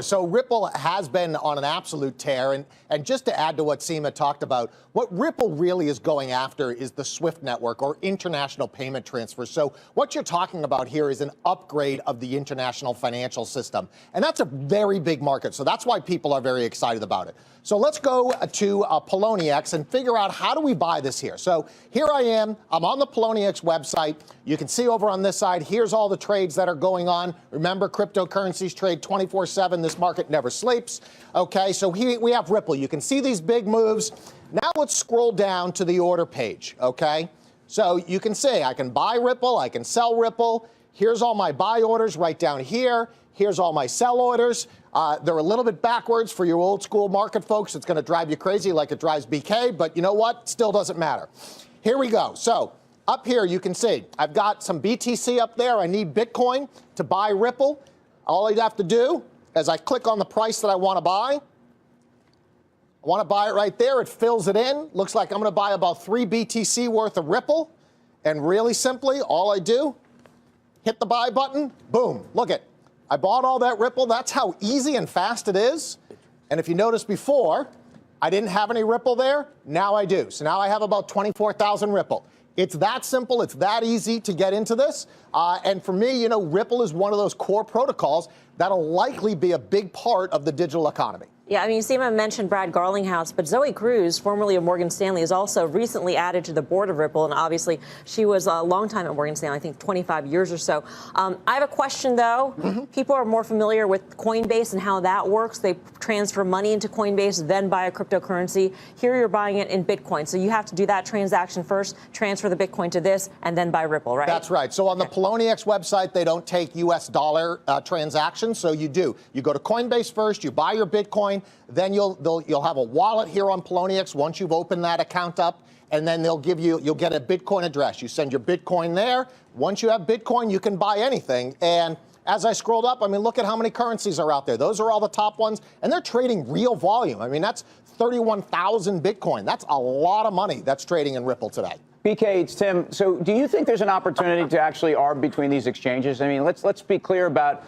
So Ripple has been on an absolute tear. And just to add to what Seema talked about, what Ripple really is going after is the SWIFT network, or international payment transfer. So what you're talking about here is an upgrade of the international financial system. And that's a very big market. So that's why people are very excited about it. So let's go to Poloniex and figure out, how do we buy this here? So here I am. I'm on the Poloniex website. You can see over on this side, here's all the trades that are going on. Remember, cryptocurrencies trade 24/7. This market never sleeps. Okay, so here we have Ripple. You can see these big moves. Now let's scroll down to the order page, okay? So you can see I can buy Ripple, I can sell Ripple. Here's all my buy orders right down here. Here's all my sell orders. They're a little bit backwards for your old school market folks. It's going to drive you crazy like it drives BK, but you know what? Still doesn't matter. Here we go. So up here you can see I've got some BTC up there. I need Bitcoin to buy Ripple. All I'd have to do is I click on the price that I want to buy. I want to buy it right there. It fills it in. Looks like I'm going to buy about 3 BTC worth of Ripple. And really simply, all I do, hit the buy button. Boom. Look it. I bought all that Ripple. That's how easy and fast it is. And if you noticed before, I didn't have any Ripple there. Now I do. So now I have about 24,000 Ripple. It's that simple. It's that easy to get into this. And for me, you know, Ripple is one of those core protocols that'll likely be a big part of the digital economy. Yeah, I mean, Seema mentioned Brad Garlinghouse, but Zoe Cruz, formerly of Morgan Stanley, is also recently added to the board of Ripple. And obviously, she was a long time at Morgan Stanley, I think 25 years or so. I have a question, though. People are more familiar with Coinbase and how that works. They transfer money into Coinbase, then buy a cryptocurrency. Here you're buying it in Bitcoin. So you have to do that transaction first, transfer the Bitcoin to this, and then buy Ripple, right? That's right. So on the Poloniex website, they don't take U.S. dollar transactions. So you do. You go to Coinbase first, you buy your Bitcoin. Then you'll have a wallet here on Poloniex once you've opened that account up, and then you'll get a Bitcoin address. You send your Bitcoin there. Once you have Bitcoin, you can buy anything. And as I scrolled up, I mean, look at how many currencies are out there. Those are all the top ones, and they're trading real volume. I mean, that's 31,000 Bitcoin. That's a lot of money that's trading in Ripple today. BK, it's Tim. So do you think there's an opportunity to actually arb between these exchanges? I mean, let's be clear about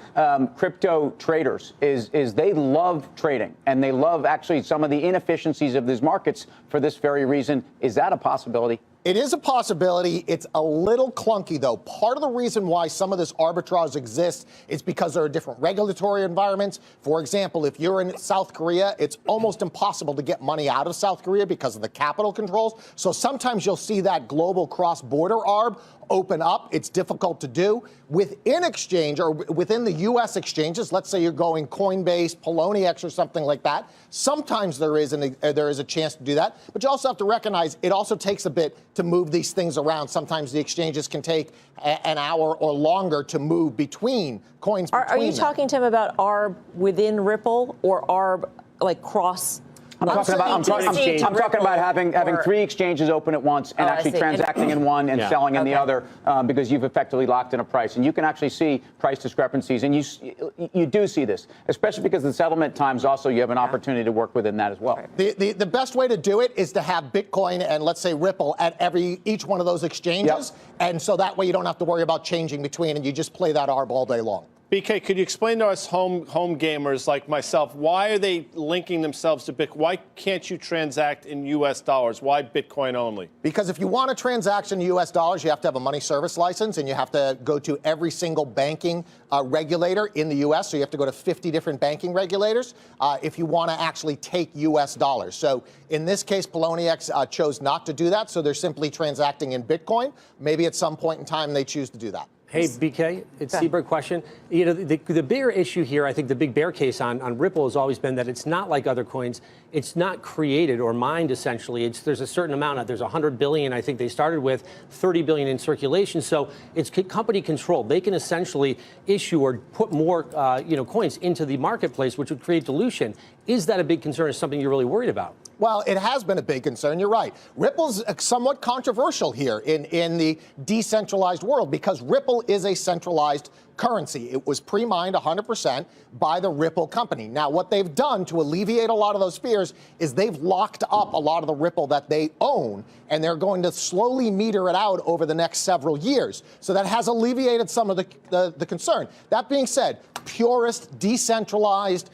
crypto traders is they love trading, and they love actually some of the inefficiencies of these markets for this very reason. Is that a possibility? It is a possibility. It's a little clunky, though. Part of the reason why some of this arbitrage exists is because there are different regulatory environments. For example, if you're in South Korea, it's almost impossible to get money out of South Korea because of the capital controls. So sometimes you'll see that global cross-border arb open up. It's difficult to do. Within exchange, or within the U.S. exchanges, let's say you're going Coinbase, Poloniex, or something like that, sometimes there is a chance to do that. But you also have to recognize it also takes a bit to move these things around. Sometimes the exchanges can take an hour or longer to move between coins. Are you talking to him about ARB within Ripple or ARB like cross? I'm talking about having 3 exchanges open at once and actually transacting in one and selling in the other, because you've effectively locked in a price. And you can actually see price discrepancies. And you do see this, especially because the settlement times also, you have an opportunity to work within that as well. The best way to do it is to have Bitcoin and, let's say, Ripple at each one of those exchanges. And so that way you don't have to worry about changing between, and you just play that ARB all day long. BK, could you explain to us home gamers like myself, why are they linking themselves to Bitcoin? Why can't you transact in U.S. dollars? Why Bitcoin only? Because if you want to transact in U.S. dollars, you have to have a money service license, and you have to go to every single banking regulator in the U.S. So you have to go to 50 different banking regulators if you want to actually take U.S. dollars. So in this case, Poloniex chose not to do that, so they're simply transacting in Bitcoin. Maybe at some point in time they choose to do that. Hey, BK, it's Seabird question. You know, the bigger issue here, I think the big bear case on Ripple has always been that it's not like other coins. It's not created or mined, essentially. There's a certain amount. There's 100 billion, I think they started with, 30 billion in circulation. So it's company controlled. They can essentially issue or put more coins into the marketplace, which would create dilution. Is that a big concern? Is something you're really worried about? Well, it has been a big concern. You're right. Ripple's somewhat controversial here in the decentralized world because Ripple is a centralized currency. It was pre-mined 100% by the Ripple company. Now, what they've done to alleviate a lot of those fears is they've locked up a lot of the Ripple that they own, and they're going to slowly meter it out over the next several years. So that has alleviated some of the concern. That being said, purist, decentralized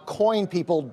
coin people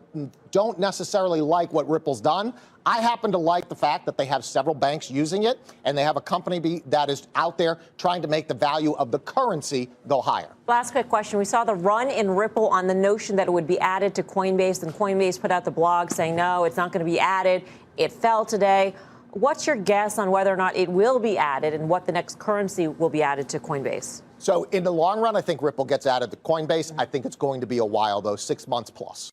don't necessarily like what Ripple's done. I happen to like the fact that they have several banks using it, and they have a company that is out there trying to make the value of the currency go higher. Last quick question. We saw the run in Ripple on the notion that it would be added to Coinbase, and Coinbase put out the blog saying, no, it's not going to be added. It fell today. What's your guess on whether or not it will be added and what the next currency will be added to Coinbase? So in the long run, I think Ripple gets added to Coinbase. I think it's going to be a while, though, 6 months plus.